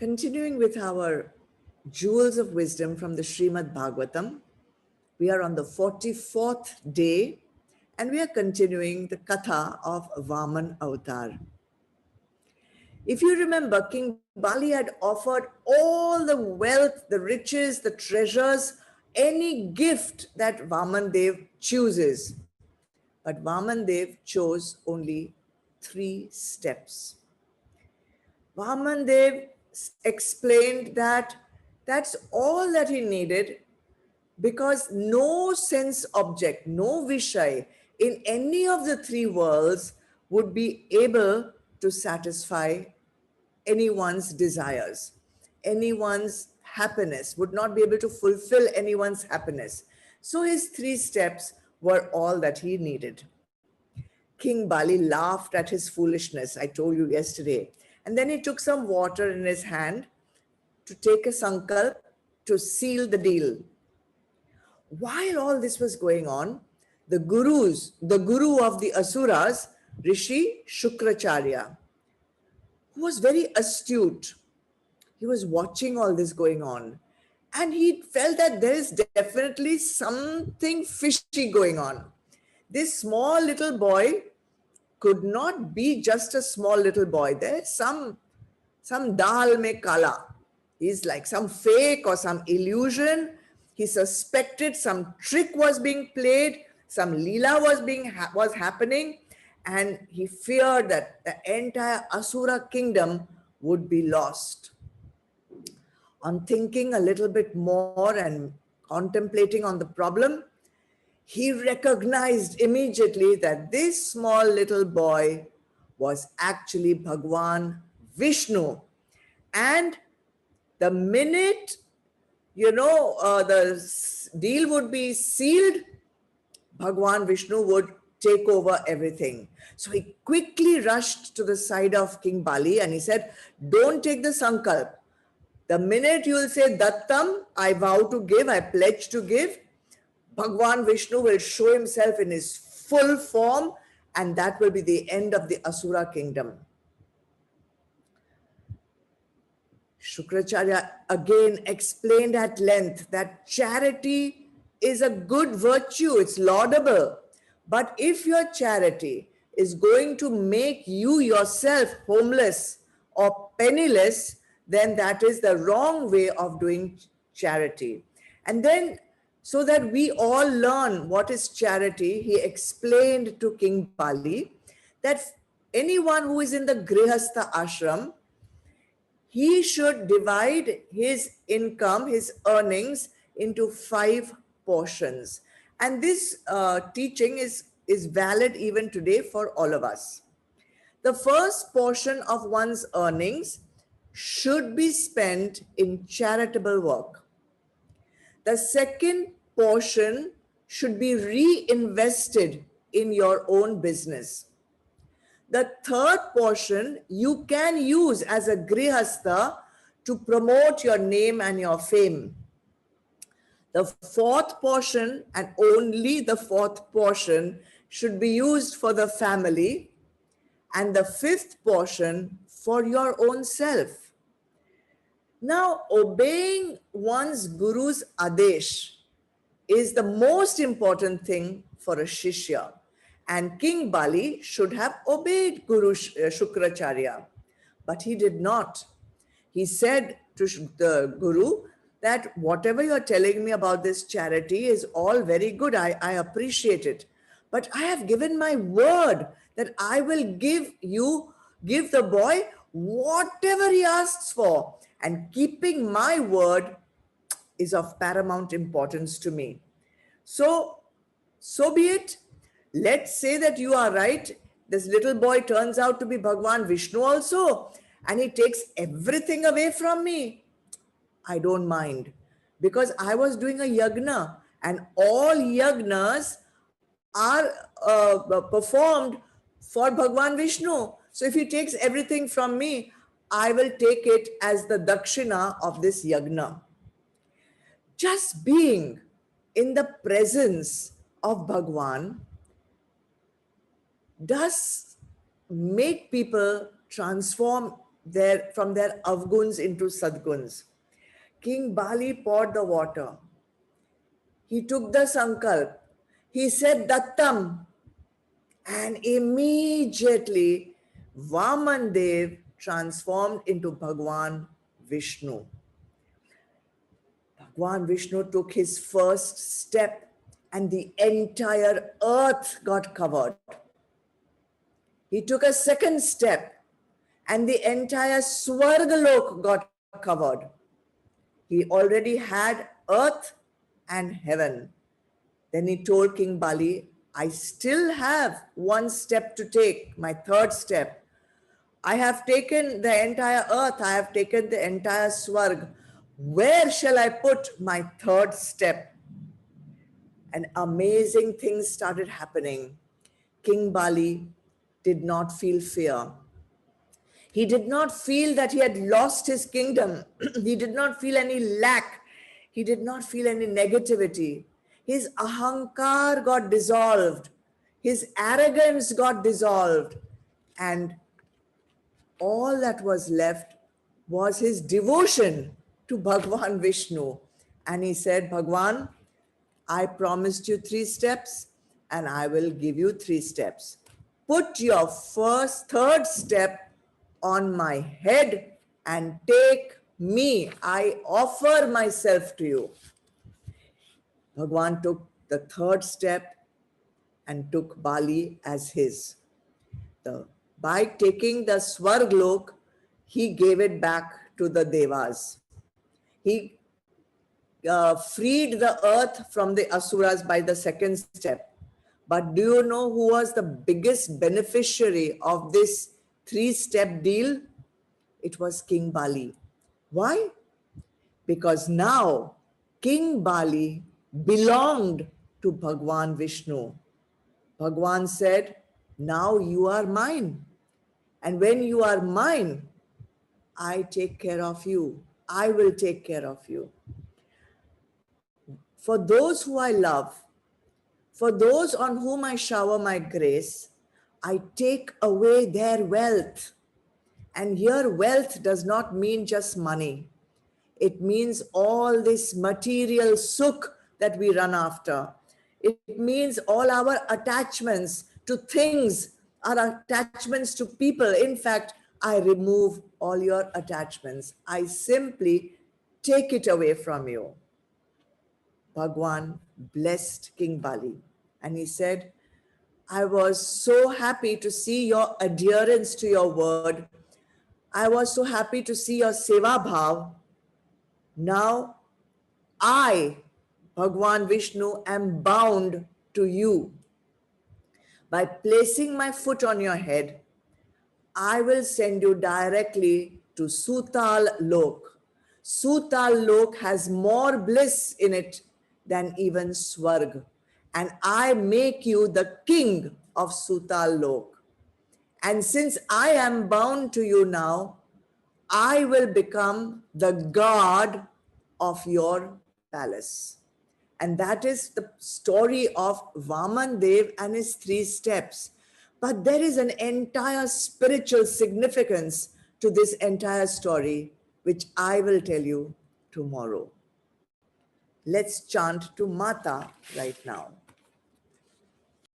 Continuing with our jewels of wisdom from the Shrimad Bhagwatam, we are on the 44th day and we are continuing the Katha of Vaman Avatar. If you remember, King Bali had offered all the wealth, the riches, the treasures, any gift that Vaman Dev chooses. But Vaman Dev chose only 3 steps. Vaman Dev explained that that's all that he needed because no sense object, no Vishay in any of the 3 worlds would be able to satisfy anyone's desires, anyone's happiness, would not be able to fulfill anyone's happiness. So his 3 steps were all that he needed. King Bali laughed at his foolishness, I told you yesterday. And then he took some water in his hand to take a sankalp to seal the deal. While all this was going on, the guru of the Asuras, Rishi Shukracharya, who was very astute, he was watching all this going on. And he felt that there is definitely something fishy going on. This small little boy could not be just a small little boy. There's some dal mein kala. He's like some fake or some illusion. He suspected some trick was being played, some leela was happening, and he feared that the entire Asura kingdom would be lost. On thinking a little bit more and contemplating on the problem, he recognized immediately that this small little boy was actually Bhagwan Vishnu. And the minute, the deal would be sealed, Bhagwan Vishnu would take over everything. So he quickly rushed to the side of King Bali and he said, don't take the sankalp. The minute you will say, Dattam, I vow to give, I pledge to give, Bhagwan Vishnu will show himself in his full form, and that will be the end of the Asura kingdom. Shukracharya again explained at length that charity is a good virtue, it's laudable. But if your charity is going to make you yourself homeless or penniless, then that is the wrong way of doing charity. And then, so that we all learn what is charity, he explained to King Bali that anyone who is in the Grihastha ashram, he should divide his income, his earnings into 5 portions. And this teaching is valid even today for all of us. The first portion of one's earnings should be spent in charitable work. The second portion should be reinvested in your own business. The third portion you can use as a grihastha to promote your name and your fame. The fourth portion, and only the fourth portion, should be used for the family, and the fifth portion for your own self. Now, obeying one's guru's adesh is the most important thing for a shishya. And King Bali should have obeyed Guru Shukracharya, but he did not. He said to the Guru that whatever you're telling me about this charity is all very good. I appreciate it. But I have given my word that I will give the boy whatever he asks for. And keeping my word is of paramount importance to me. So be it. Let's say that you are right. This little boy turns out to be Bhagwan Vishnu also, and he takes everything away from me. I don't mind, because I was doing a yagna, and all yagnas are performed for Bhagwan Vishnu. So if he takes everything from me, I will take it as the dakshina of this yagna. Just being in the presence of Bhagwan does make people transform from their avguns into sadguns. King Bali poured the water. He took the sankalp. He said Dattam, and immediately Vaman Dev transformed into Bhagwan Vishnu. Bhagwan Vishnu took his first step and the entire earth got covered. He took a second step and the entire Swargalok got covered. He already had earth and heaven. Then he told King Bali, I still have one step to take, my third step. I have taken the entire earth, I have taken the entire Swarg. Where shall I put my third step? And amazing things started happening. King Bali did not feel fear. He did not feel that he had lost his kingdom. He did not feel any lack. He did not feel any negativity. His ahankar got dissolved. His arrogance got dissolved. And all that was left was his devotion to Bhagwan Vishnu. And he said, Bhagwan, I promised you 3 steps and I will give you 3 steps. Put your third step on my head and take me. I offer myself to you. Bhagwan took the third step and took Bali as his. By taking the Swarglok, he gave it back to the Devas. He freed the earth from the Asuras by the second step. But do you know who was the biggest beneficiary of this 3-step deal? It was King Bali. Why? Because now King Bali belonged to Bhagwan Vishnu. Bhagwan said, now you are mine. And when you are mine, I take care of you. I will take care of you. For those who I love, for those on whom I shower my grace, I take away their wealth. And here wealth does not mean just money. It means all this material sukh that we run after. It means all our attachments to things, our attachments to people. In fact, I remove all your attachments. I simply take it away from you. Bhagwan blessed King Bali and he said, I was so happy to see your adherence to your word. I was so happy to see your seva bhav. Now I, Bhagwan Vishnu, am bound to you. By placing my foot on your head, I will send you directly to Sutal Lok. Sutal Lok has more bliss in it than even Swarg. And I make you the king of Sutal Lok. And since I am bound to you now, I will become the guard of your palace. And that is the story of Vaman Dev and his 3 steps. But there is an entire spiritual significance to this entire story, which I will tell you tomorrow. Let's chant to Mata right now.